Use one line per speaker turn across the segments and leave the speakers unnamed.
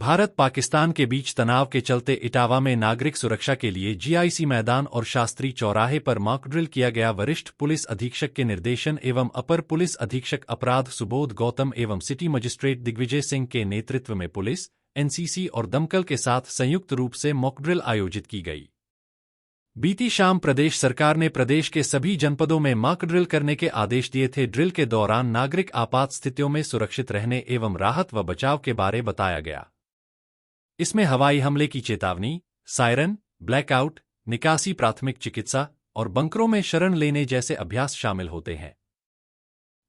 भारत पाकिस्तान के बीच तनाव के चलते इटावा में नागरिक सुरक्षा के लिए जीआईसी मैदान और शास्त्री चौराहे पर मॉक ड्रिल किया गया। वरिष्ठ पुलिस अधीक्षक के निर्देशन एवं अपर पुलिस अधीक्षक अपराध सुबोध गौतम एवं सिटी मजिस्ट्रेट दिग्विजय सिंह के नेतृत्व में पुलिस, एनसीसी और दमकल के साथ संयुक्त रूप से मॉक ड्रिल आयोजित की गई। बीती शाम प्रदेश सरकार ने प्रदेश के सभी जनपदों में मॉक ड्रिल करने के आदेश दिए थे। ड्रिल के दौरान नागरिक आपात स्थितियों में सुरक्षित रहने एवं राहत व बचाव के बारे बताया गया। इसमें हवाई हमले की चेतावनी, सायरन, ब्लैकआउट, निकासी, प्राथमिक चिकित्सा और बंकरों में शरण लेने जैसे अभ्यास शामिल होते हैं।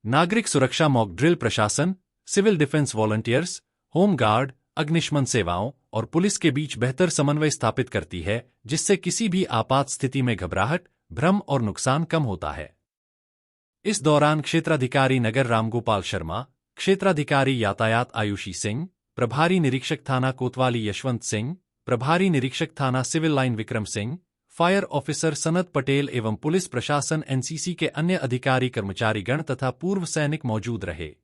नागरिक सुरक्षा मॉक ड्रिल प्रशासन, civil defence volunteers, home guard, अग्निशमन सेवाओं और पुलिस के बीच बेहतर समन्वय स्थापित करती है, जिससे किसी भी आपात स्थिति में घबराहट, भ्रम और नुकसान कम होता है। इस दौरान क्षेत्राधिकारी नगर रामगोपाल शर्मा, क्षेत्राधिकारी यातायात आयुषी सिंह, प्रभारी निरीक्षक थाना कोतवाली यशवंत सिंह, प्रभारी निरीक्षक थाना civil line Vikram Singh, fire officer Sanat Patel एवं पुलिस प्रशासन एनसीसी के अन्य अधिकारी कर्मचारीगण तथा पूर्व सैनिक मौजूद रहे।